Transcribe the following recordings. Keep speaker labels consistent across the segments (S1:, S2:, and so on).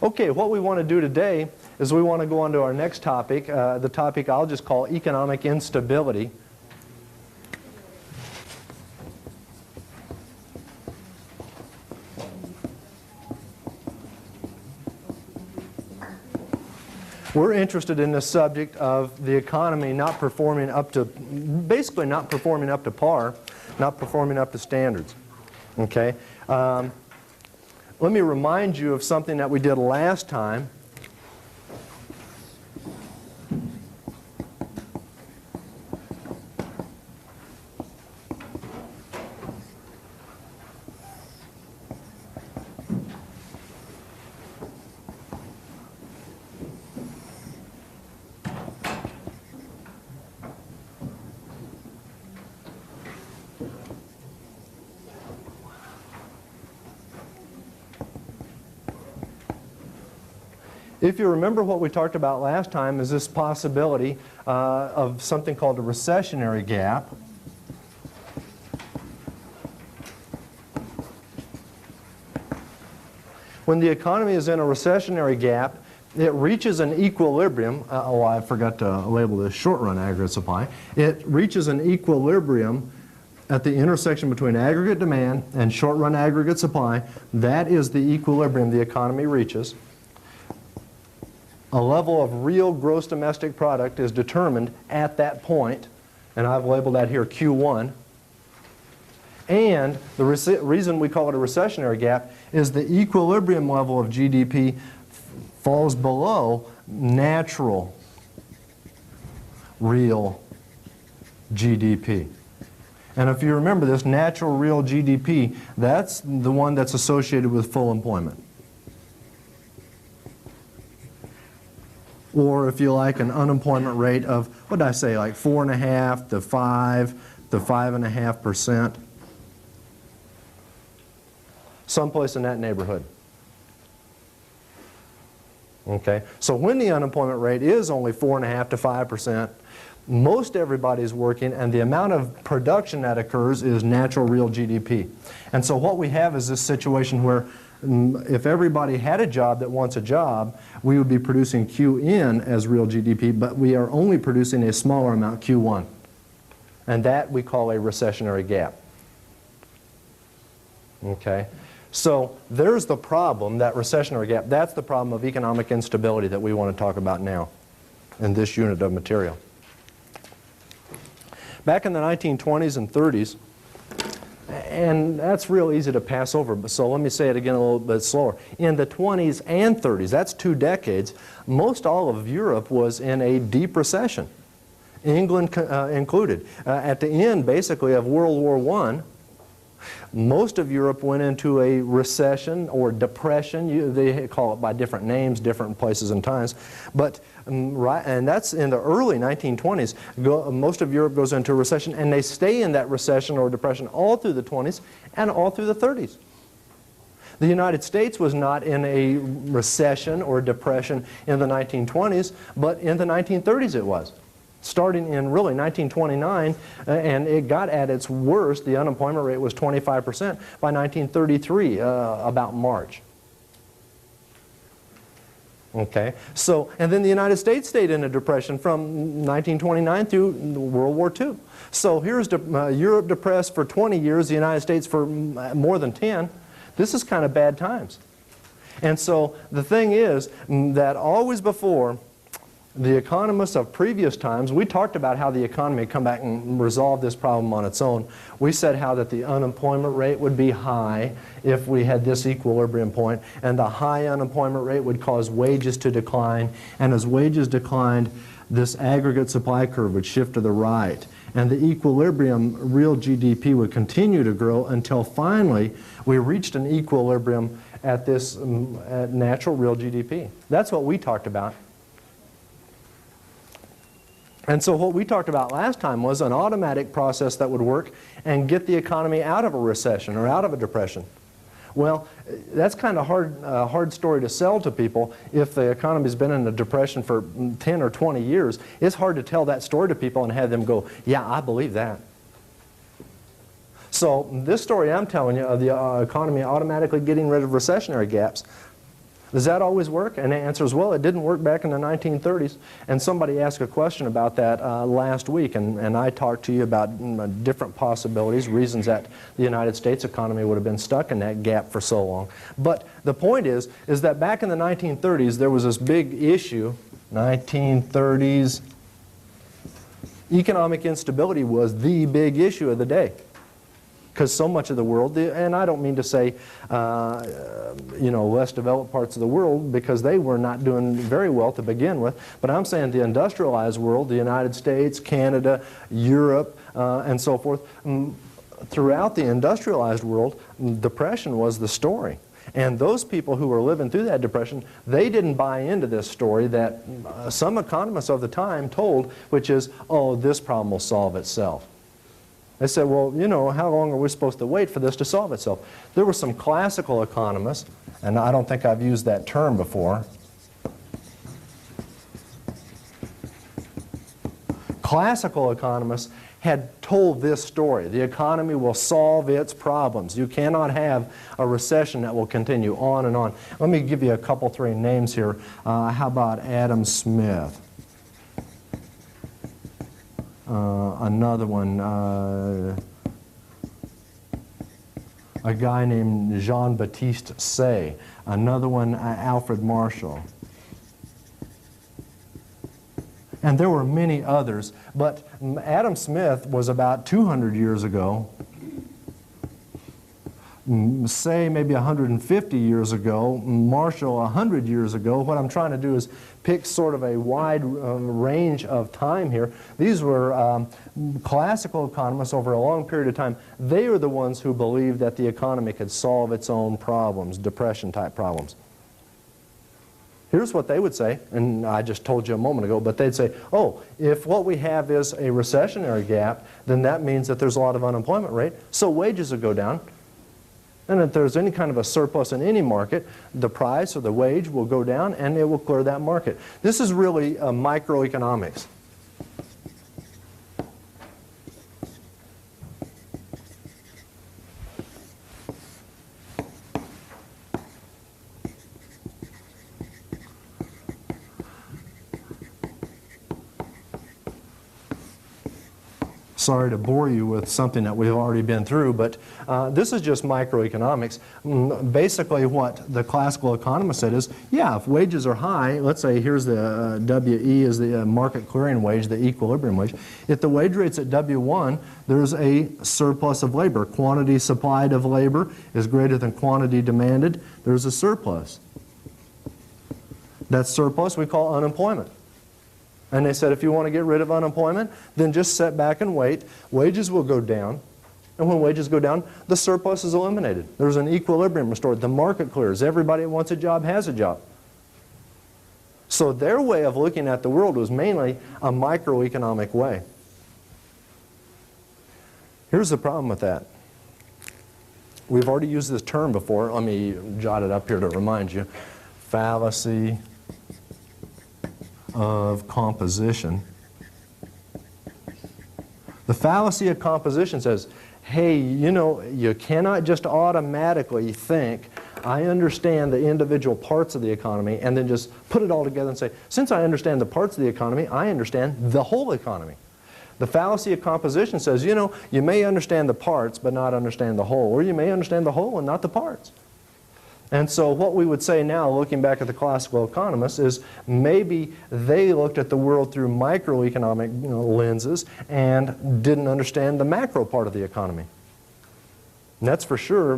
S1: Okay, what we want to do today is we want to go on to our next topic, the topic I'll just call economic instability. We're interested in the subject of the economy not performing up to, basically not performing up to par, not performing up to standards. Okay? Let me remind you of something that we did last time. If you remember, what we talked about last time is this possibility of something called a recessionary gap. When the economy is in a recessionary gap, it reaches an equilibrium. I forgot to label this short-run aggregate supply. It reaches an equilibrium at the intersection between aggregate demand and short-run aggregate supply. That is the equilibrium the economy reaches. A level of real gross domestic product is determined at that point, and I've labeled that here Q1. And the reason we call it a recessionary gap is the equilibrium level of GDP falls below natural real GDP. And if you remember this, natural real GDP, that's the one that's associated with full employment. Or if you like, an unemployment rate of, what did I say, like 4.5 to 5 to 5.5%. Someplace in that neighborhood. Okay, so when the unemployment rate is only 4.5 to 5%, most everybody's working, and the amount of production that occurs is natural real GDP. And so what we have is this situation where if everybody had a job that wants a job, we would be producing QN as real GDP, but we are only producing a smaller amount, Q1. And that we call a recessionary gap. Okay? So there's the problem, that recessionary gap. That's the problem of economic instability that we want to talk about now in this unit of material. Back in the 1920s and 30s, and that's real easy to pass over, but so let me say it again a little bit slower. In the 20s and 30s, that's 2 decades, most all of Europe was in a deep recession, England included. At the end, basically, of World War I, most of Europe went into a recession or depression. They call it by different names, different places and times. But and that's in the early 1920s. Most of Europe goes into a recession, and they stay in that recession or depression all through the 20s and all through the 30s. The United States was not in a recession or depression in the 1920s, but in the 1930s it was. Starting in really 1929, and it got at its worst, the unemployment rate was 25% by 1933, about March. Okay, so, and then the United States stayed in a depression from 1929 through World War II. So here's Europe depressed for 20 years, the United States for more than 10. This is kind of bad times. And so the thing is that always before, the economists of previous times, we talked about how the economy would come back and resolve this problem on its own. We said how that the unemployment rate would be high if we had this equilibrium point, and the high unemployment rate would cause wages to decline, and as wages declined, this aggregate supply curve would shift to the right, and the equilibrium real GDP would continue to grow until finally we reached an equilibrium at this at natural real GDP. That's what we talked about. And so what we talked about last time was an automatic process that would work and get the economy out of a recession or out of a depression. Well, that's kind of hard story to sell to people. If the economy's been in a depression for 10 or 20 years, it's hard to tell that story to people and have them go, yeah, I believe that. So this story I'm telling you of the economy automatically getting rid of recessionary gaps, Does that always work? And the answer is, well, it didn't work back in the 1930s. And somebody asked a question about that last week, and I talked to you about different possibilities, reasons that the United States economy would have been stuck in that gap for so long. But the point is that back in the 1930s, there was this big issue, 1930s, economic instability was the big issue of the day. Because so much of the world, and I don't mean to say, less developed parts of the world, because they were not doing very well to begin with, but I'm saying the industrialized world, the United States, Canada, Europe, and so forth, throughout the industrialized world, depression was the story. And those people who were living through that depression, they didn't buy into this story that some economists of the time told, which is, oh, this problem will solve itself. They said, well, how long are we supposed to wait for this to solve itself? There were some classical economists, and I don't think I've used that term before. Classical economists had told this story. The economy will solve its problems. You cannot have a recession that will continue on and on. Let me give you a couple, three names here. How about Adam Smith? Another one, a guy named Jean-Baptiste Say. Another one, Alfred Marshall. And there were many others, but Adam Smith was about 200 years ago. Say maybe 150 years ago, Marshall 100 years ago. What I'm trying to do is pick sort of a wide range of time here. These were classical economists over a long period of time. They are the ones who believed that the economy could solve its own problems, depression-type problems. Here's what they would say, and I just told you a moment ago, but they'd say, oh, if what we have is a recessionary gap, then that means that there's a lot of unemployment rate, so wages will go down. And if there's any kind of a surplus in any market, the price or the wage will go down and it will clear that market. This is really microeconomics. Sorry to bore you with something that we've already been through, but this is just microeconomics. Basically what the classical economist said is, yeah, if wages are high, let's say here's the WE is the market clearing wage, the equilibrium wage. If the wage rate's at W1, there's a surplus of labor. Quantity supplied of labor is greater than quantity demanded. There's a surplus. That surplus we call unemployment. And they said if you want to get rid of unemployment, then just sit back and wait. Wages will go down. And when wages go down, the surplus is eliminated. There's an equilibrium restored. The market clears. Everybody who wants a job has a job. So their way of looking at the world was mainly a microeconomic way. Here's the problem with that. We've already used this term before. Let me jot it up here to remind you. Fallacy of composition. The fallacy of composition says, hey, you cannot just automatically think, I understand the individual parts of the economy, and then just put it all together and say, since I understand the parts of the economy, I understand the whole economy. The fallacy of composition says, you may understand the parts but not understand the whole, or you may understand the whole and not the parts. And so what we would say now, looking back at the classical economists, is maybe they looked at the world through microeconomic lenses and didn't understand the macro part of the economy. And that's for sure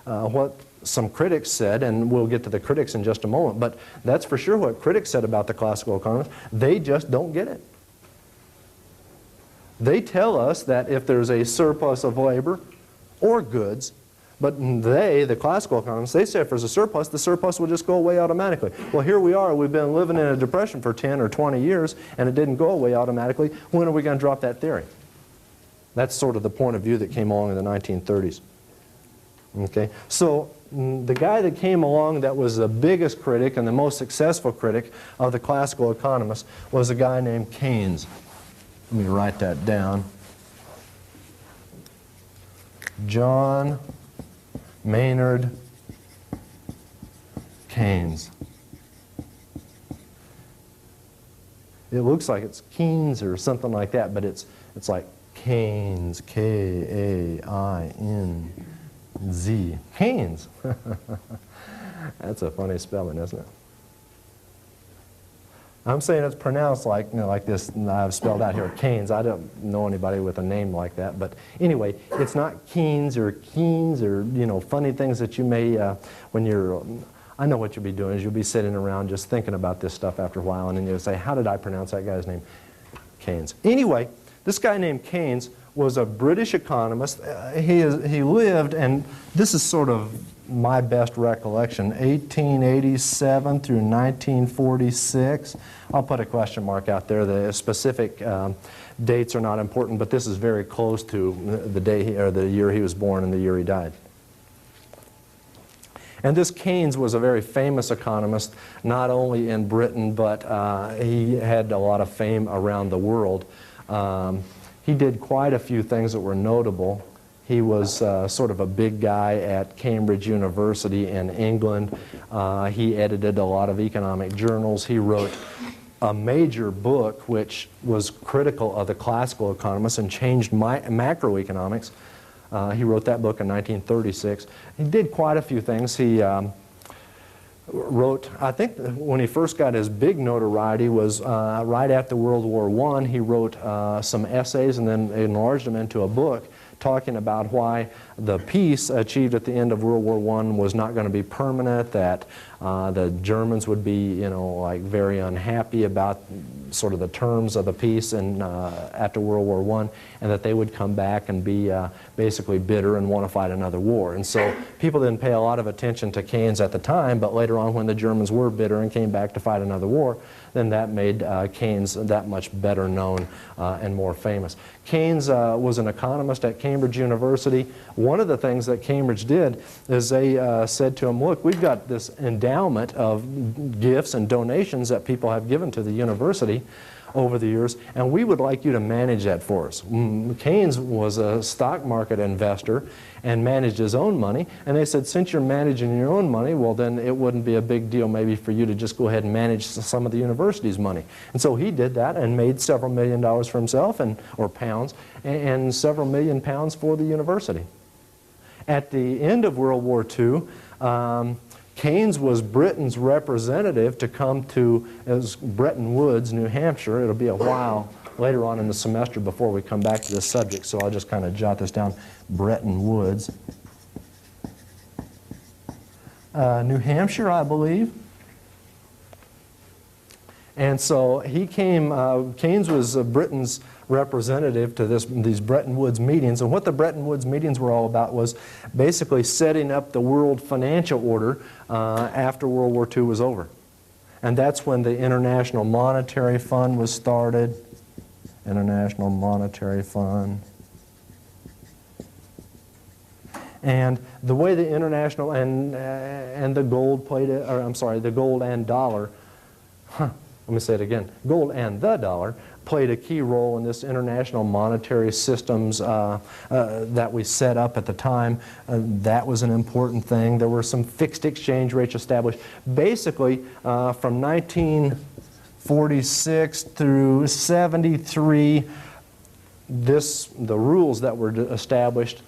S1: what some critics said, and we'll get to the critics in just a moment, but that's for sure what critics said about the classical economists. They just don't get it. They tell us that if there's a surplus of labor or goods, but they, the classical economists, they say if there's a surplus, the surplus will just go away automatically. Well, here we are. We've been living in a depression for 10 or 20 years, and it didn't go away automatically. When are we going to drop that theory? That's sort of the point of view that came along in the 1930s. Okay? So the guy that came along that was the biggest critic and the most successful critic of the classical economists was a guy named Keynes. Let me write that down. John Maynard Keynes. It looks like it's Keynes or something like that, but it's like Keynes, K-A-I-N-Z. Keynes. That's a funny spelling, isn't it? I'm saying it's pronounced like, you know, like this, I've spelled out here, Keynes. I don't know anybody with a name like that, but anyway, it's not Keynes or, you know, funny things that you may, when you're, I know what you'll be doing is you'll be sitting around just thinking about this stuff after a while, and then you'll say, how did I pronounce that guy's name? Keynes. Anyway, this guy named Keynes was a British economist. He lived, and this is sort of my best recollection, 1887 through 1946. I'll put a question mark out there. The specific dates are not important, but this is very close to the day or the year he was born and the year he died. And this Keynes was a very famous economist, not only in Britain, but he had a lot of fame around the world. He did quite a few things that were notable. He was sort of a big guy at Cambridge University in England. He edited a lot of economic journals. He wrote a major book which was critical of the classical economists and changed macroeconomics. He wrote that book in 1936. He did quite a few things. He wrote, I think when he first got his big notoriety was right after World War I. He wrote some essays and then enlarged them into a book talking about why the peace achieved at the end of World War I was not going to be permanent, that the Germans would be, you know, like very unhappy about sort of the terms of the peace and after World War I, and that they would come back and be basically bitter and want to fight another war. And so people didn't pay a lot of attention to Keynes at the time, but later on when the Germans were bitter and came back to fight another war, then that made Keynes that much better known and more famous. Keynes was an economist at Cambridge University. One of the things that Cambridge did is they said to him, look, we've got this endowment of gifts and donations that people have given to the university over the years, and we would like you to manage that for us. Keynes was a stock market investor and managed his own money, and they said, since you're managing your own money, well then it wouldn't be a big deal maybe for you to just go ahead and manage some of the university's money. And so he did that and made several $1 million for himself, or pounds, and several £1 million for the university. At the end of World War II, Keynes was Britain's representative to come to Bretton Woods, New Hampshire. It'll be a while later on in the semester before we come back to this subject, so I'll just kind of jot this down. Bretton Woods, New Hampshire, I believe. And so he came, Keynes was Britain's representative to these Bretton Woods meetings, and what the Bretton Woods meetings were all about was basically setting up the world financial order after World War II was over. And that's when the International Monetary Fund was started. International Monetary Fund. And the way the international and the gold played it, or I'm sorry, the gold and dollar, let me say it again, gold and the dollar played a key role in this international monetary systems that we set up at the time. That was an important thing. There were some fixed exchange rates established. Basically, from 1946 through 73, the rules that were established,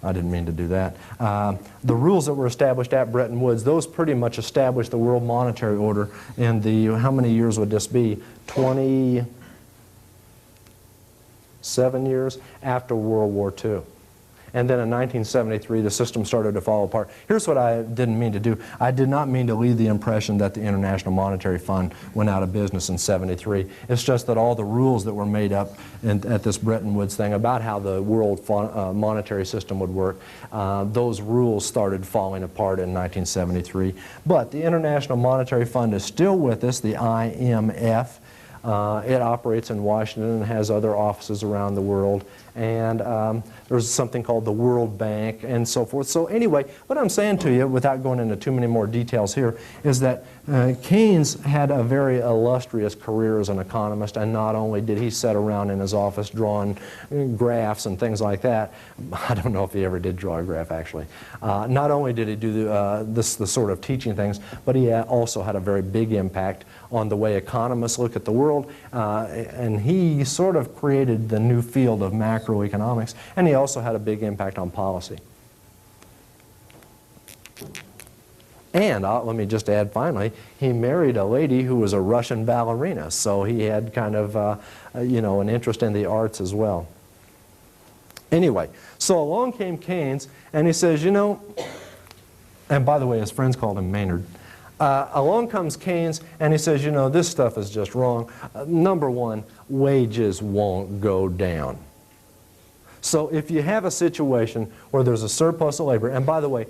S1: I didn't mean to do that. The rules that were established at Bretton Woods, those pretty much established the world monetary order in the, how many years would this be? 27 years after World War II. And then in 1973, the system started to fall apart. Here's what I didn't mean to do. I did not mean to leave the impression that the International Monetary Fund went out of business in 73. It's just that all the rules that were made up at this Bretton Woods thing about how the world monetary system would work, those rules started falling apart in 1973. But the International Monetary Fund is still with us, the IMF. It operates in Washington and has other offices around the world. and there's something called the World Bank and so forth. So anyway, what I'm saying to you, without going into too many more details here, is that Keynes had a very illustrious career as an economist, and not only did he sit around in his office drawing graphs and things like that. I don't know if he ever did draw a graph, actually. Not only did he do the sort of teaching things, but he also had a very big impact on the way economists look at the world, and he sort of created the new field of macroeconomics, and he also had a big impact on policy. And let me just add finally, he married a lady who was a Russian ballerina, so he had kind of you know, an interest in the arts as well. Anyway, so along came Keynes, and he says, you know, and by the way, his friends called him Maynard. Along comes Keynes, and he says, you know, this stuff is just wrong. Number one, wages won't go down. So if you have a situation where there's a surplus of labor, and by the way,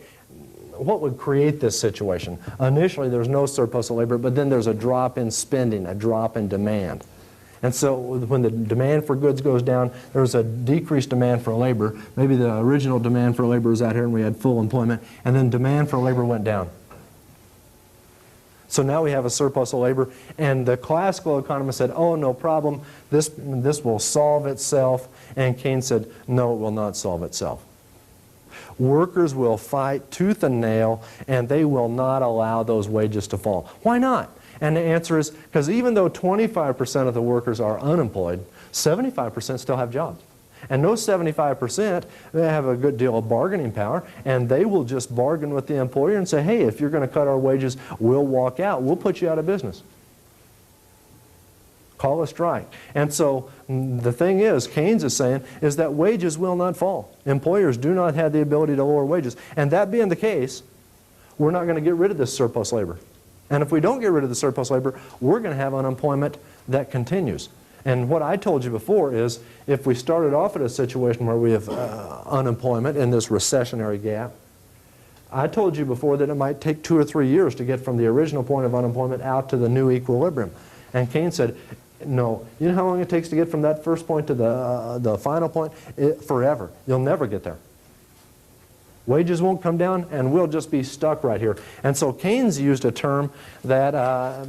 S1: what would create this situation? Initially, there's no surplus of labor, but then there's a drop in spending, a drop in demand. And so when the demand for goods goes down, there's a decreased demand for labor. Maybe the original demand for labor was out here and we had full employment, and then demand for labor went down. So now we have a surplus of labor, and the classical economist said, oh, no problem, this will solve itself. And Keynes said, no, it will not solve itself. Workers will fight tooth and nail, and they will not allow those wages to fall. Why not? And the answer is because even though 25% of the workers are unemployed, 75% still have jobs. And those 75%, they have a good deal of bargaining power, and they will just bargain with the employer and say, hey, if you're going to cut our wages, we'll walk out. We'll put you out of business. Call a strike. And so the thing is, Keynes is saying, is that wages will not fall. Employers do not have the ability to lower wages. And that being the case, we're not going to get rid of this surplus labor. And if we don't get rid of the surplus labor, we're going to have unemployment that continues. And what I told you before is, if we started off at a situation where we have unemployment in this recessionary gap, I told you before that it might take 2 or 3 years to get from the original point of unemployment out to the new equilibrium. And Keynes said, no, you know how long it takes to get from that first point to the final point? Forever. You'll never get there. Wages won't come down, and we'll just be stuck right here. And so Keynes used a term that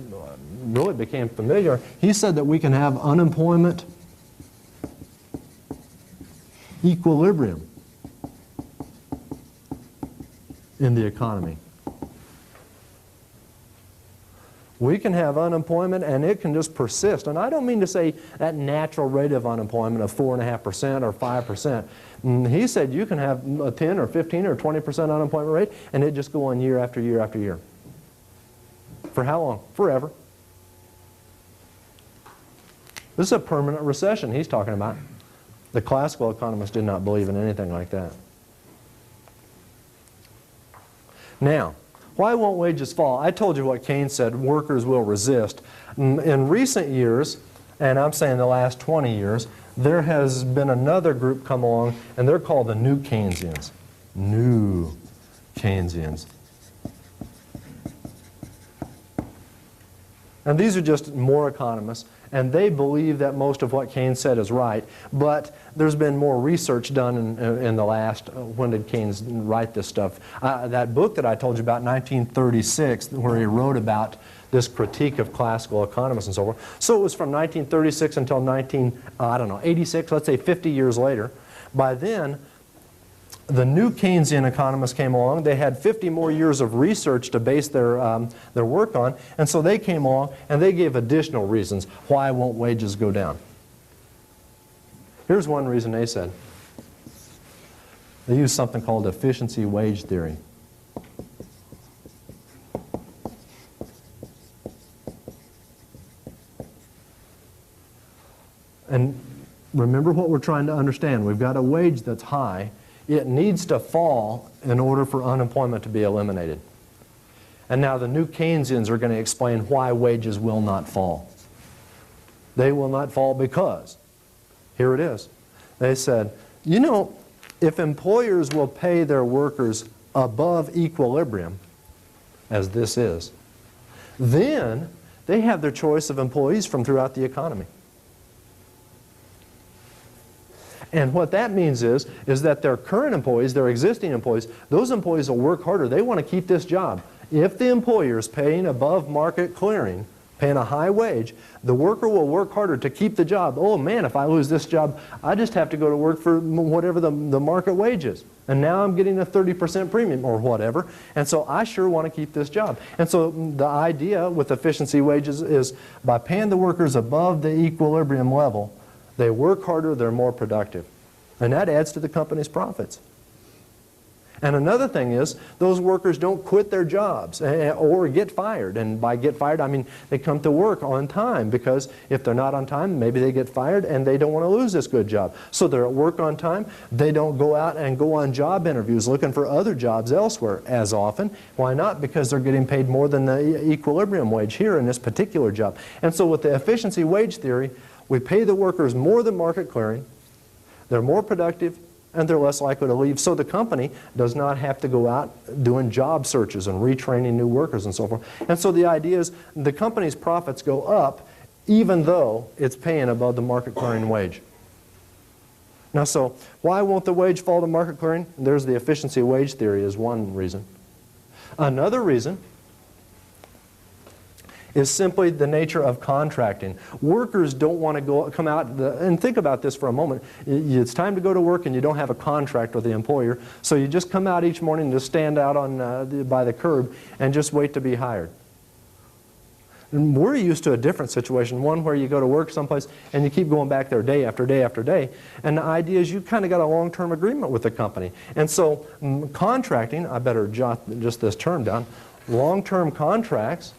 S1: really became familiar. He said that we can have unemployment equilibrium in the economy. We can have unemployment, and it can just persist. And I don't mean to say that natural rate of unemployment of 4.5% or 5%. He said you can have a 10 or 15 or 20% unemployment rate, and it just go on year after year after year. For how long? Forever. This is a permanent recession he's talking about. The classical economists did not believe in anything like that. Now, why won't wages fall? I told you what Keynes said, workers will resist. In recent years, and I'm saying the last 20 years, there has been another group come along, and they're called the New Keynesians. New Keynesians. And these are just more economists, and they believe that most of what Keynes said is right, but there's been more research done in the last, when did Keynes write this stuff? That book that I told you about, 1936, where he wrote about this critique of classical economists and so forth. So it was from 1936 until 86, let's say 50 years later. By then, the new Keynesian economists came along. They had 50 more years of research to base their work on, and so they came along and they gave additional reasons why won't wages go down. Here's one reason they said. They used something called efficiency wage theory. And remember what we're trying to understand. We've got a wage that's high. It needs to fall in order for unemployment to be eliminated. And now the new Keynesians are going to explain why wages will not fall. They will not fall because, here it is. They said, you know, if employers will pay their workers above equilibrium, as this is, then they have their choice of employees from throughout the economy. And what that means is that their current employees, their existing employees, those employees will work harder. They want to keep this job. If the employer is paying above market clearing, paying a high wage, the worker will work harder to keep the job. Oh man, if I lose this job, I just have to go to work for whatever the market wage is. And now I'm getting a 30% premium or whatever. And so I sure want to keep this job. And so the idea with efficiency wages is by paying the workers above the equilibrium level, they work harder, they're more productive. And that adds to the company's profits. And another thing is, those workers don't quit their jobs or get fired. And by get fired, I mean they come to work on time, because if they're not on time, maybe they get fired and they don't want to lose this good job. So they're at work on time. They don't go out and go on job interviews looking for other jobs elsewhere as often. Why not? Because they're getting paid more than the equilibrium wage here in this particular job. And so with the efficiency wage theory, we pay the workers more than market clearing. They're more productive, and they're less likely to leave. So the company does not have to go out doing job searches and retraining new workers and so forth. And so the idea is the company's profits go up even though it's paying above the market clearing wage. Now, so why won't the wage fall to market clearing? There's the efficiency wage theory as one reason. Another reason is simply the nature of contracting. Workers don't want to come out, and think about this for a moment. It's time to go to work and you don't have a contract with the employer, so you just come out each morning and just stand out by the curb and just wait to be hired. And we're used to a different situation, one where you go to work someplace and you keep going back there day after day after day, and the idea is you kind of got a long-term agreement with the company. And so contracting, I better jot just this term down, long-term contracts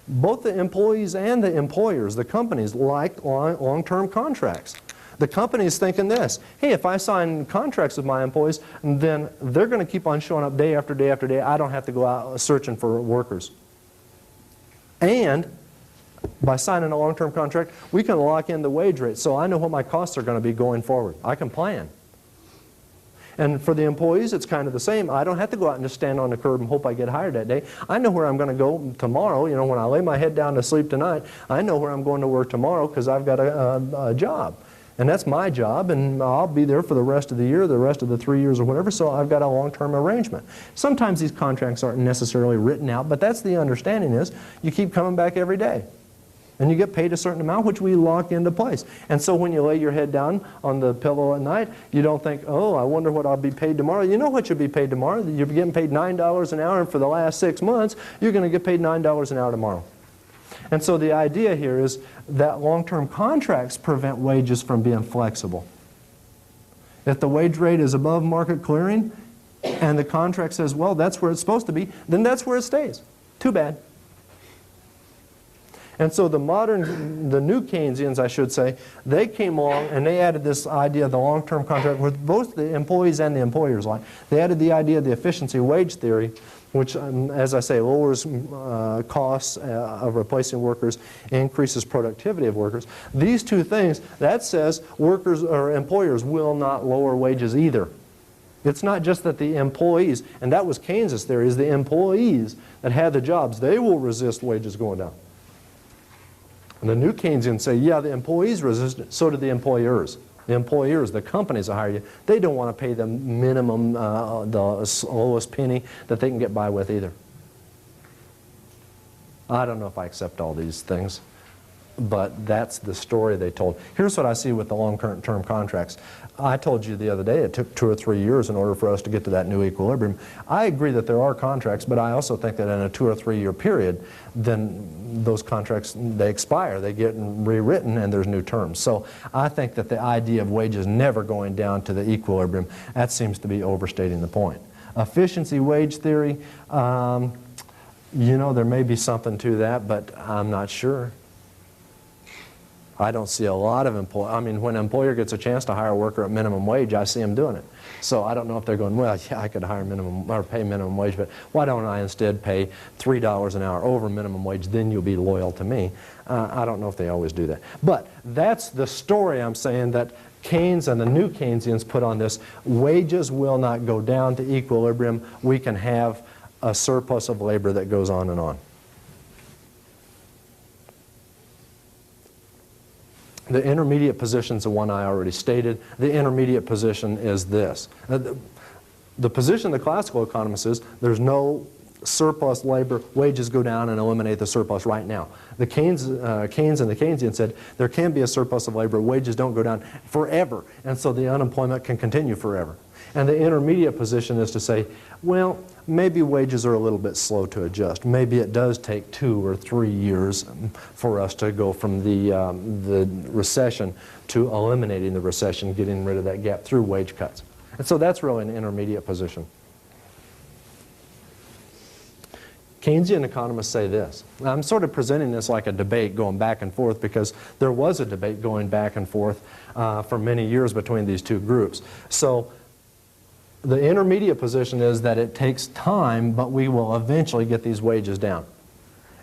S1: both the employees and the employers, the companies, like long-term contracts. The company's thinking this: hey, if I sign contracts with my employees, then they're going to keep on showing up day after day after day. I don't have to go out searching for workers. And by signing a long-term contract, we can lock in the wage rate, so I know what my costs are going to be going forward. I can plan. And for the employees, it's kind of the same. I don't have to go out and just stand on the curb and hope I get hired that day. I know where I'm going to go tomorrow. You know, when I lay my head down to sleep tonight, I know where I'm going to work tomorrow because I've got a job. And that's my job, and I'll be there for the rest of the year, the rest of the 3 years or whatever, so I've got a long-term arrangement. Sometimes these contracts aren't necessarily written out, but that's the understanding is you keep coming back every day. And you get paid a certain amount, which we lock into place. And so when you lay your head down on the pillow at night, you don't think, oh, I wonder what I'll be paid tomorrow. You know what you'll be paid tomorrow. You're getting paid $9 an hour, and for the last 6 months, you're going to get paid $9 an hour tomorrow. And so the idea here is that long-term contracts prevent wages from being flexible. If the wage rate is above market clearing, and the contract says, well, that's where it's supposed to be, then that's where it stays. Too bad. And so the new Keynesians, I should say, they came along and they added this idea of the long-term contract with both the employees and the employers. They added the idea of the efficiency wage theory, which, as I say, lowers costs of replacing workers, increases productivity of workers. These two things, that says workers or employers will not lower wages either. It's not just that the employees, and that was Keynes' theory, is the employees that had the jobs, they will resist wages going down. And the new Keynesians say, yeah, the employees resist it, so do the employers. The employers, the companies that hire you, they don't want to pay the minimum, the lowest penny that they can get by with either. I don't know if I accept all these things, but that's the story they told. Here's what I see with the long-term contracts. I told you the other day it took 2 or 3 years in order for us to get to that new equilibrium. I agree that there are contracts, but I also think that in a 2 or 3 year period, then those contracts, they expire, they get rewritten, and there's new terms. So I think that the idea of wages never going down to the equilibrium, that seems to be overstating the point. Efficiency wage theory, you know, there may be something to that, but I'm not sure. I don't see a lot of when an employer gets a chance to hire a worker at minimum wage, I see them doing it. So I don't know if they're going, well, yeah, I could hire minimum or pay minimum wage, but why don't I instead pay $3 an hour over minimum wage, then you'll be loyal to me. I don't know if they always do that. But that's the story I'm saying that Keynes and the new Keynesians put on this. Wages will not go down to equilibrium. We can have a surplus of labor that goes on and on. The intermediate position is the one I already stated. The intermediate position is this. The position of the classical economists is there's no surplus labor, wages go down and eliminate the surplus right now. The Keynes and the Keynesians said there can be a surplus of labor, wages don't go down forever, and so the unemployment can continue forever. And the intermediate position is to say, well, maybe wages are a little bit slow to adjust. Maybe it does take 2 or 3 years for us to go from the recession to eliminating the recession, getting rid of that gap through wage cuts. And so that's really an intermediate position. Keynesian economists say this. Now, I'm sort of presenting this like a debate going back and forth because there was a debate going back and forth for many years between these two groups. So the intermediate position is that it takes time, but we will eventually get these wages down.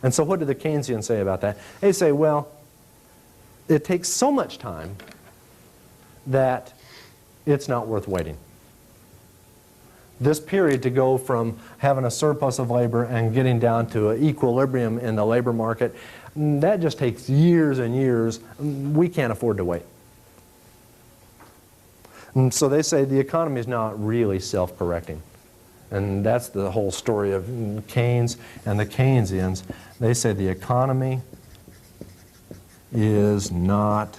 S1: And so what do the Keynesians say about that? They say, well, it takes so much time that it's not worth waiting. This period to go from having a surplus of labor and getting down to an equilibrium in the labor market, that just takes years and years. We can't afford to wait. And so they say the economy is not really self-correcting. And that's the whole story of Keynes and the Keynesians. They say the economy is not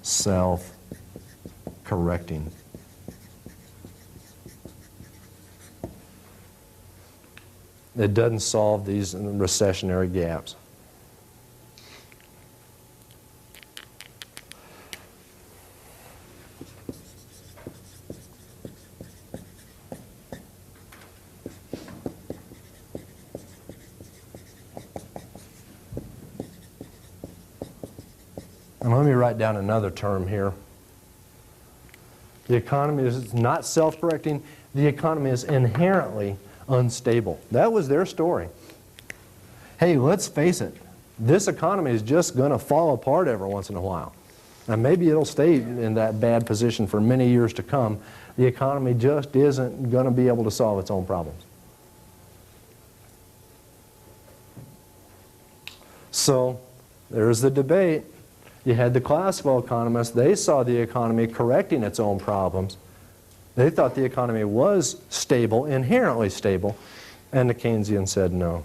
S1: self-correcting. It doesn't solve these recessionary gaps. And let me write down another term here. The economy is not self-correcting. The economy is inherently unstable. That was their story. Hey, let's face it. This economy is just going to fall apart every once in a while. And maybe it'll stay in that bad position for many years to come. The economy just isn't going to be able to solve its own problems. So there's the debate. You had the classical economists. They saw the economy correcting its own problems. They thought the economy was stable, inherently stable, and the Keynesians said no.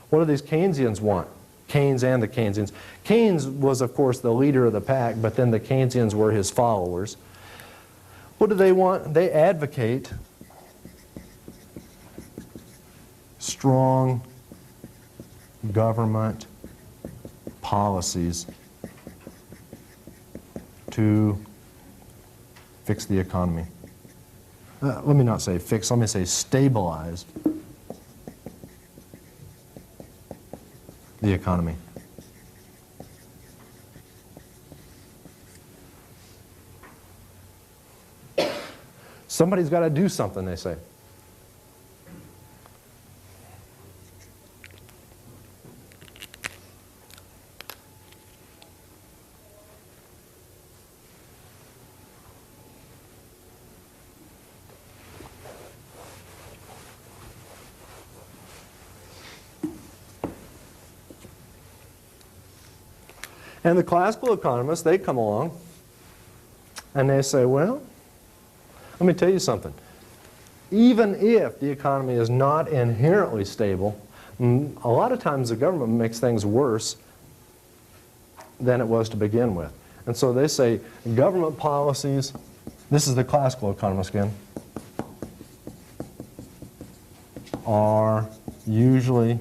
S1: What do these Keynesians want? Keynes and the Keynesians. Keynes was, of course, the leader of the pack, but then the Keynesians were his followers. What do they want? They advocate strong government policies to fix the economy. Let me not say fix, let me say stabilize the economy. Somebody's got to do something, they say. And the classical economists, they come along and they say, well, let me tell you something. Even if the economy is not inherently stable, a lot of times the government makes things worse than it was to begin with. And so they say government policies, this is the classical economists again, are usually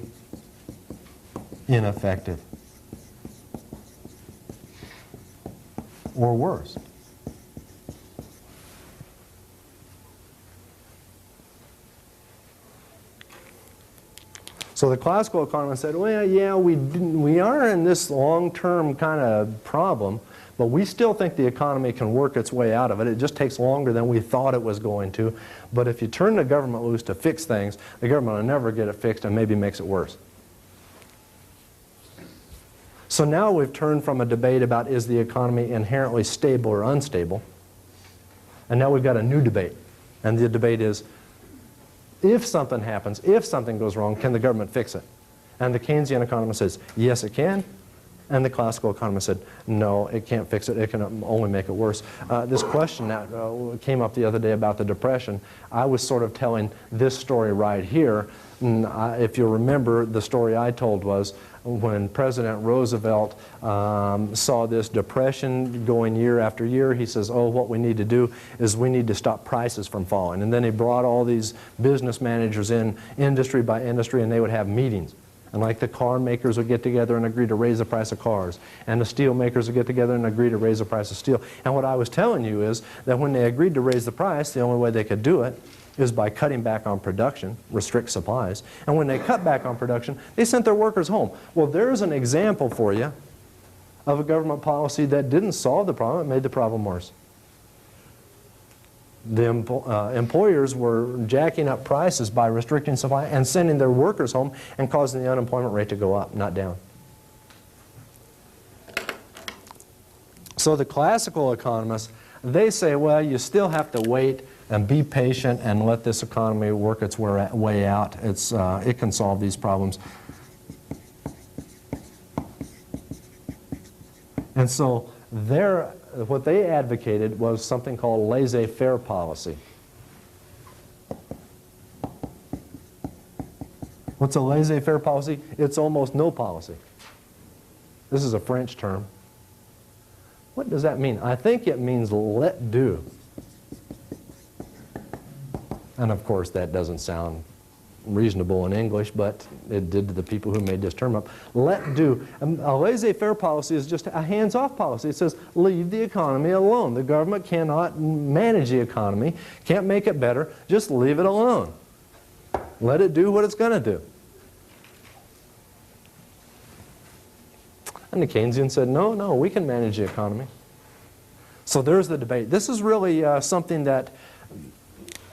S1: ineffective. Or worse. So the classical economists said, well, yeah, we are in this long-term kind of problem, but we still think the economy can work its way out of it. It just takes longer than we thought it was going to. But if you turn the government loose to fix things, the government will never get it fixed and maybe makes it worse. So now we've turned from a debate about is the economy inherently stable or unstable, and now we've got a new debate. And the debate is, if something happens, if something goes wrong, can the government fix it? And the Keynesian economist says, yes, it can. And the classical economist said, no, it can't fix it. It can only make it worse. This question that came up the other day about the Depression, I was sort of telling this story right here. If you remember, the story I told was when President Roosevelt saw this depression going year after year, he says, oh, what we need to do is we need to stop prices from falling. And then he brought all these business managers in, industry by industry, and they would have meetings. And like the car makers would get together and agree to raise the price of cars. And the steel makers would get together and agree to raise the price of steel. And what I was telling you is that when they agreed to raise the price, the only way they could do it is by cutting back on production, restrict supplies. And when they cut back on production, they sent their workers home. Well, there's an example for you of a government policy that didn't solve the problem, it made the problem worse. The employers were jacking up prices by restricting supply and sending their workers home and causing the unemployment rate to go up, not down. So the classical economists, they say, well, you still have to wait and be patient and let this economy work its way out. It can solve these problems. And so what they advocated was something called laissez-faire policy. What's a laissez-faire policy? It's almost no policy. This is a French term. What does that mean? I think it means let do. And of course that doesn't sound reasonable in English, but it did to the people who made this term up. Let do. A laissez-faire policy is just a hands-off policy. It says leave the economy alone. The government cannot manage the economy, can't make it better, just leave it alone. Let it do what it's going to do. And the Keynesians said, no, we can manage the economy. So there's the debate. This is really something that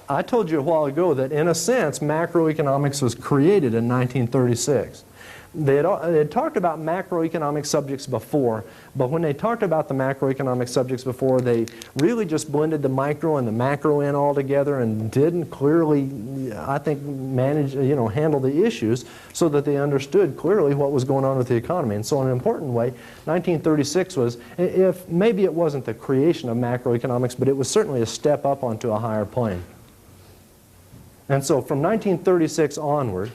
S1: I told you a while ago that in a sense macroeconomics was created in 1936. They had talked about macroeconomic subjects before, but when they talked about the macroeconomic subjects before, they really just blended the micro and the macro in all together and didn't clearly, I think, handle the issues so that they understood clearly what was going on with the economy. And so in an important way, 1936 was, if maybe it wasn't the creation of macroeconomics, but it was certainly a step up onto a higher plane. And so from 1936 onward,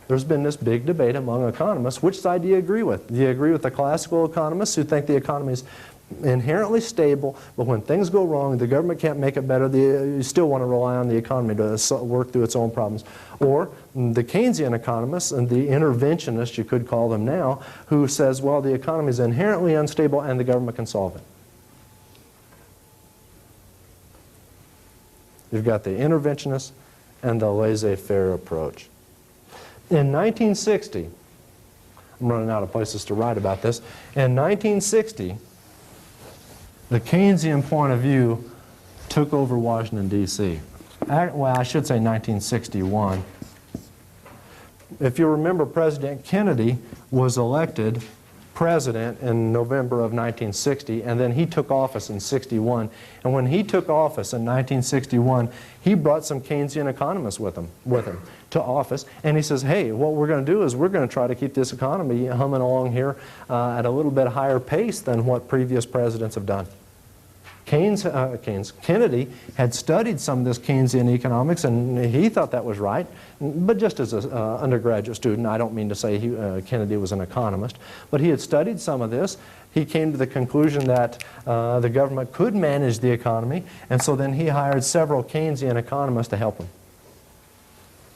S1: there's been this big debate among economists. Which side do you agree with? Do you agree with the classical economists who think the economy is inherently stable, but when things go wrong, the government can't make it better, you still want to rely on the economy to work through its own problems? Or the Keynesian economists, and the interventionists, you could call them now, who says, well, the economy is inherently unstable and the government can solve it. You've got the interventionists and the laissez-faire approach. In 1960, I'm running out of places to write about this, in 1960, the Keynesian point of view took over Washington, D.C. Well, I should say 1961. If you remember, President Kennedy was elected president in November of 1960, and then he took office in 61. And when he took office in 1961, he brought some Keynesian economists with him to office, and he says, hey, what we're going to do is we're going to try to keep this economy humming along here at a little bit higher pace than what previous presidents have done. Kennedy had studied some of this Keynesian economics, and he thought that was right. But just as an undergraduate student, I don't mean to say Kennedy was an economist, but he had studied some of this. He came to the conclusion that the government could manage the economy, and so then he hired several Keynesian economists to help him.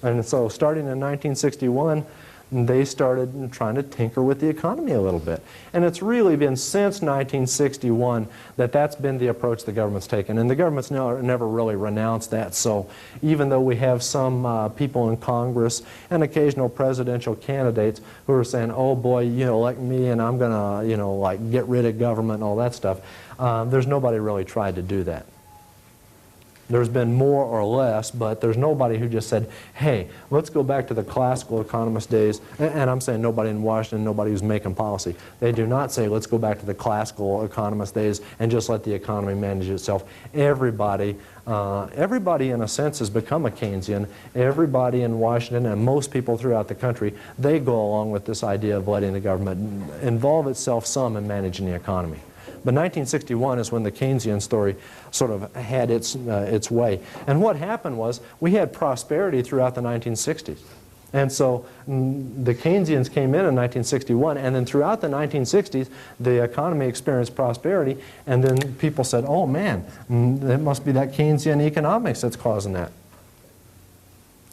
S1: And so starting in 1961, they started trying to tinker with the economy a little bit. And it's really been since 1961 that that's been the approach the government's taken. And the government's never really renounced that. So even though we have some people in Congress and occasional presidential candidates who are saying, oh boy, elect me and I'm going to, like get rid of government and all that stuff, there's nobody really tried to do that. There's been more or less, but there's nobody who just said, hey, let's go back to the classical economist days. And I'm saying nobody in Washington, nobody who's making policy. They do not say, let's go back to the classical economist days and just let the economy manage itself. Everybody in a sense has become a Keynesian. Everybody in Washington and most people throughout the country, they go along with this idea of letting the government involve itself some in managing the economy. But 1961 is when the Keynesian story sort of had its way. And what happened was we had prosperity throughout the 1960s. And so the Keynesians came in 1961, and then throughout the 1960s, the economy experienced prosperity, and then people said, oh man, it must be that Keynesian economics that's causing that.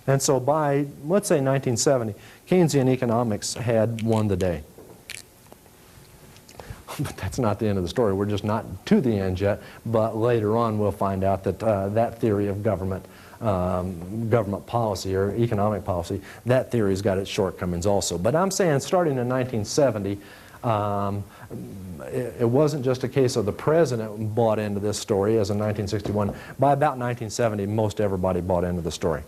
S1: And so by, let's say 1970, Keynesian economics had won the day. But that's not the end of the story. We're just not to the end yet. But later on, we'll find out that that theory of government policy or economic policy, that theory's got its shortcomings also. But I'm saying starting in 1970, it wasn't just a case of the president bought into this story as in 1961. By about 1970, most everybody bought into the story.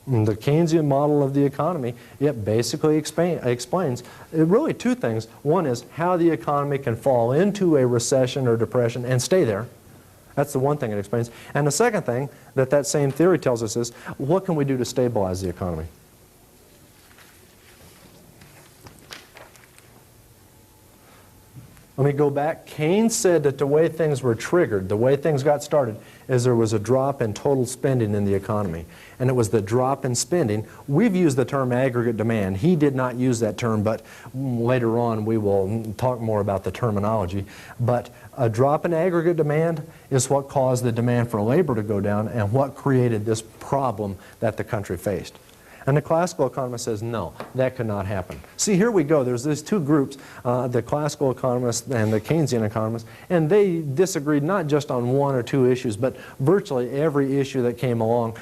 S1: The Keynesian model of the economy, it basically explains really two things. One is how the economy can fall into a recession or depression and stay there. That's the one thing it explains. And the second thing that that same theory tells us is, what can we do to stabilize the economy? Let me go back. Keynes said that the way things were triggered, the way things got started, is there was a drop in total spending in the economy. And it was the drop in spending. We've used the term aggregate demand. He did not use that term, but later on we will talk more about the terminology. But a drop in aggregate demand is what caused the demand for labor to go down and what created this problem that the country faced. And the classical economist says, no, that could not happen. See, here we go. There's these two groups, the classical economists and the Keynesian economists, and they disagreed not just on one or two issues, but virtually every issue that came along,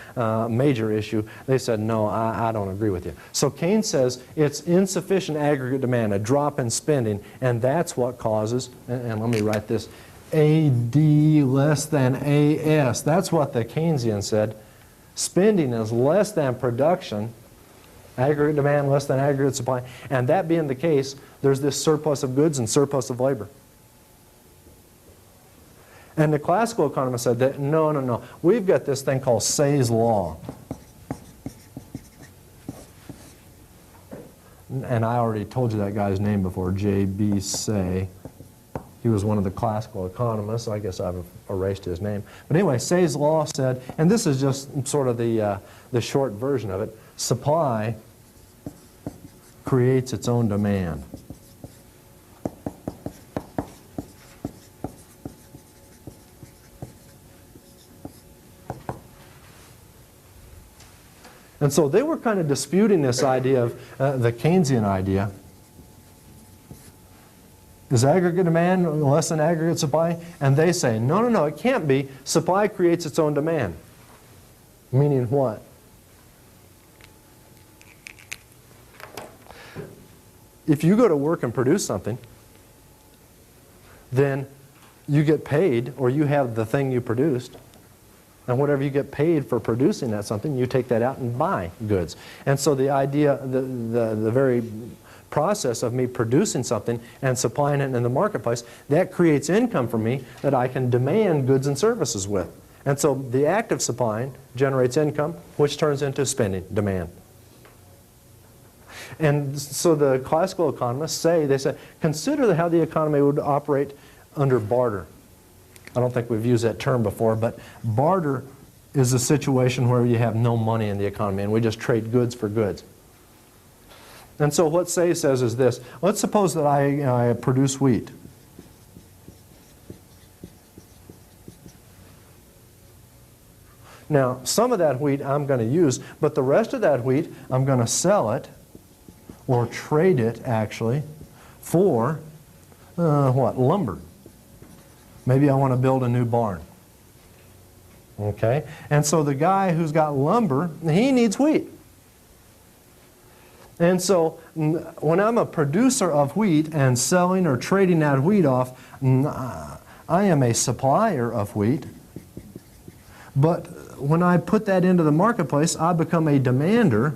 S1: major issue, they said, no, I don't agree with you. So Keynes says it's insufficient aggregate demand, a drop in spending, and that's what causes, and let me write this, AD less than AS. That's what the Keynesian said. Spending is less than production, aggregate demand less than aggregate supply, and that being the case, there's this surplus of goods and surplus of labor. And the classical economist said that, no, we've got this thing called Say's law. And I already told you that guy's name before, J.B. Say. He was one of the classical economists. I guess I've erased his name. But anyway, Say's law said, and this is just sort of the short version of it, supply creates its own demand. And so they were kind of disputing this idea of the Keynesian idea. Is aggregate demand less than aggregate supply? And they say, no, it can't be. Supply creates its own demand. Meaning what? If you go to work and produce something, then you get paid, or you have the thing you produced, and whatever you get paid for producing that something, you take that out and buy goods. And so the idea, the very process of me producing something and supplying it in the marketplace, that creates income for me that I can demand goods and services with. And so the act of supplying generates income, which turns into spending, demand. And so the classical economists say, they say, consider how the economy would operate under barter. I don't think we've used that term before, but barter is a situation where you have no money in the economy and we just trade goods for goods. And so what Say says is this. Let's suppose that I produce wheat. Now, some of that wheat I'm going to use, but the rest of that wheat I'm going to sell it, or trade it actually, for lumber. Maybe I want to build a new barn. Okay? And so the guy who's got lumber, he needs wheat. And so when I'm a producer of wheat and selling or trading that wheat off, I am a supplier of wheat. But when I put that into the marketplace, I become a demander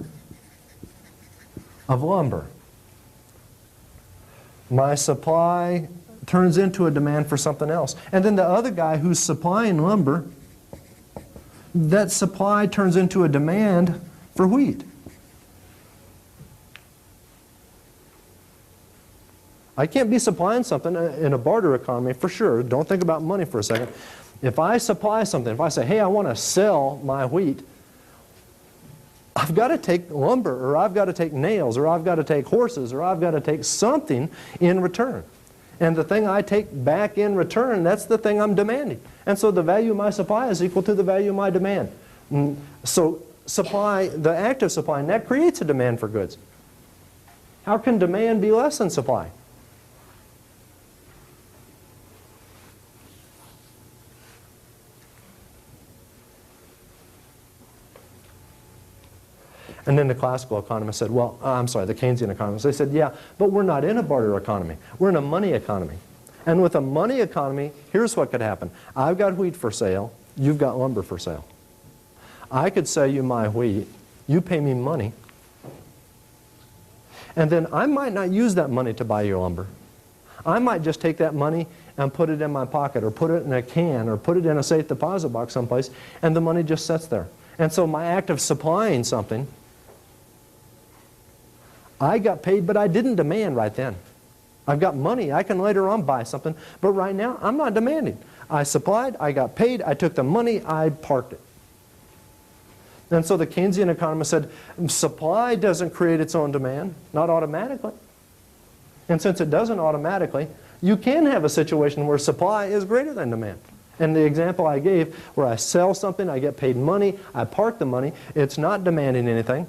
S1: of lumber. My supply turns into a demand for something else. And then the other guy who's supplying lumber, that supply turns into a demand for wheat. I can't be supplying something in a barter economy for sure. Don't think about money for a second. If I supply something, if I say, hey, I want to sell my wheat, I've got to take lumber, or I've got to take nails, or I've got to take horses, or I've got to take something in return. And the thing I take back in return, that's the thing I'm demanding. And so the value of my supply is equal to the value of my demand. So supply, the act of supplying, that creates a demand for goods. How can demand be less than supply? And then the classical economists said, well, I'm sorry, the Keynesian economists, they said, yeah, but we're not in a barter economy. We're in a money economy. And with a money economy, here's what could happen. I've got wheat for sale. You've got lumber for sale. I could sell you my wheat. You pay me money. And then I might not use that money to buy your lumber. I might just take that money and put it in my pocket, or put it in a can, or put it in a safe deposit box someplace, and the money just sits there. And so my act of supplying something, I got paid, but I didn't demand right then. I've got money. I can later on buy something, but right now I'm not demanding. I supplied, I got paid, I took the money, I parked it. And so the Keynesian economist said, supply doesn't create its own demand, not automatically. And since it doesn't automatically, you can have a situation where supply is greater than demand. And the example I gave, where I sell something, I get paid money, I park the money, it's not demanding anything.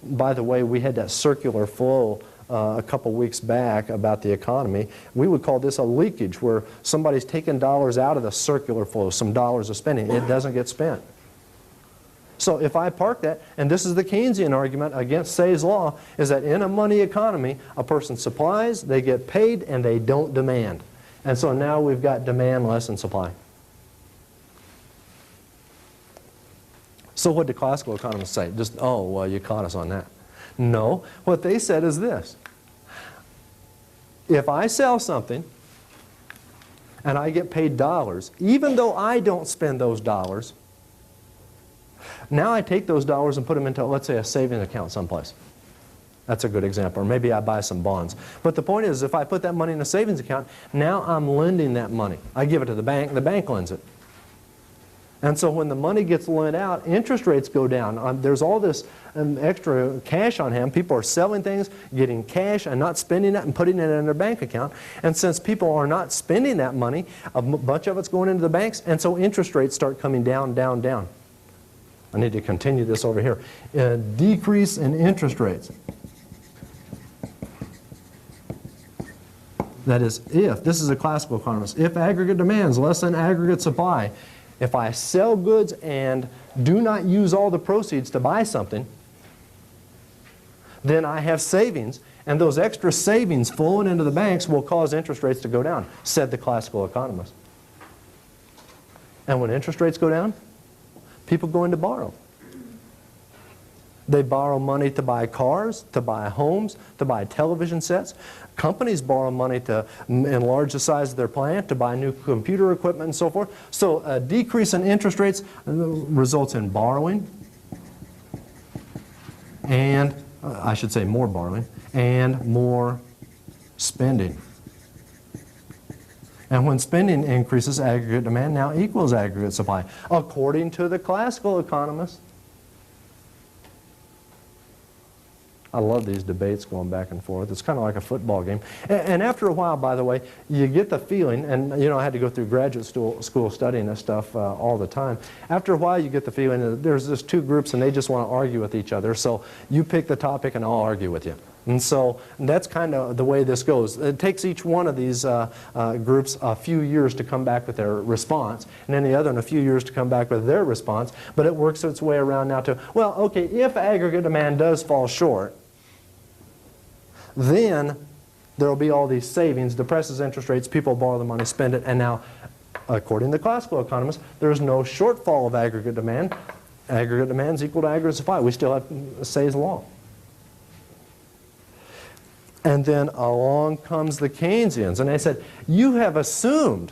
S1: By the way, we had that circular flow a couple weeks back about the economy. We would call this a leakage, where somebody's taking dollars out of the circular flow, some dollars of spending. It doesn't get spent. So if I park that, and this is the Keynesian argument against Say's law, is that in a money economy, a person supplies, they get paid, and they don't demand. And so now we've got demand less than supply. So what did classical economists say? Just, oh, well, you caught us on that. No, what they said is this. If I sell something and I get paid dollars, even though I don't spend those dollars, now I take those dollars and put them into, let's say, a savings account someplace. That's a good example. Or maybe I buy some bonds. But the point is, if I put that money in a savings account, now I'm lending that money. I give it to the bank lends it. And so when the money gets lent out, interest rates go down. There's all this extra cash on hand. People are selling things, getting cash, and not spending it and putting it in their bank account. And since people are not spending that money, a bunch of it's going into the banks, and so interest rates start coming down, down, down. I need to continue this over here. A decrease in interest rates. That is, if, this is a classical economist, if aggregate demand is less than aggregate supply, if I sell goods and do not use all the proceeds to buy something, then I have savings, and those extra savings flowing into the banks will cause interest rates to go down, said the classical economist. And when interest rates go down, people go in to borrow. They borrow money to buy cars, to buy homes, to buy television sets. Companies borrow money to enlarge the size of their plant, to buy new computer equipment and so forth. So a decrease in interest rates results in borrowing, and I should say more borrowing, and more spending. And when spending increases, aggregate demand now equals aggregate supply, according to the classical economists. I love these debates going back and forth. It's kind of like a football game. And after a while, by the way, you get the feeling, and you know, I had to go through graduate school studying this stuff all the time. After a while, you get the feeling that there's just two groups and they just want to argue with each other. So you pick the topic and I'll argue with you. And so that's kind of the way this goes. It takes each one of these groups a few years to come back with their response, and then the other in a few years to come back with their response. But it works its way around now to, well, okay, if aggregate demand does fall short, then there will be all these savings, depresses interest rates, people borrow the money, spend it, and now According to classical economists, there's no shortfall of aggregate demand. Aggregate demand is equal to aggregate supply. We still have Say's law. And then along comes the Keynesians, and they said, you have assumed,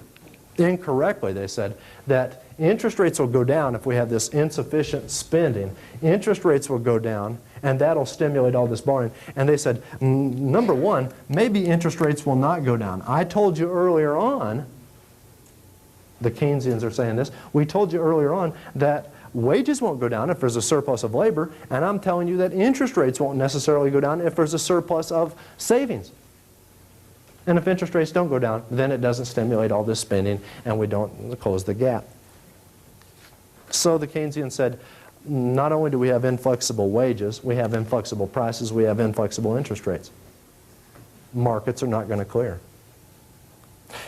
S1: incorrectly, they said, that interest rates will go down if we have this insufficient spending. Interest rates will go down, and that'll stimulate all this borrowing. And they said, number one, maybe interest rates will not go down. I told you earlier on, the Keynesians are saying this, we told you earlier on that wages won't go down if there's a surplus of labor, and I'm telling you that interest rates won't necessarily go down if there's a surplus of savings. And if interest rates don't go down, then it doesn't stimulate all this spending, and we don't close the gap. So the Keynesians said, not only do we have inflexible wages, we have inflexible prices, we have inflexible interest rates. Markets are not going to clear.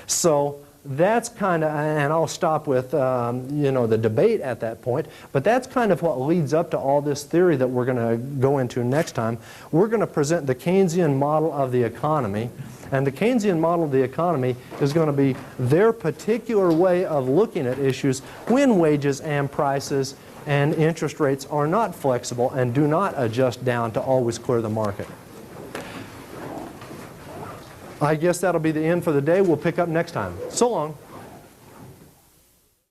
S1: So that's kind of, and I'll stop with the debate at that point, but that's kind of what leads up to all this theory that we're going to go into next time. We're going to present the Keynesian model of the economy, and the Keynesian model of the economy is going to be their particular way of looking at issues when wages and prices and interest rates are not flexible and do not adjust down to always clear the market. I guess that'll be the end for the day. We'll pick up next time. So long.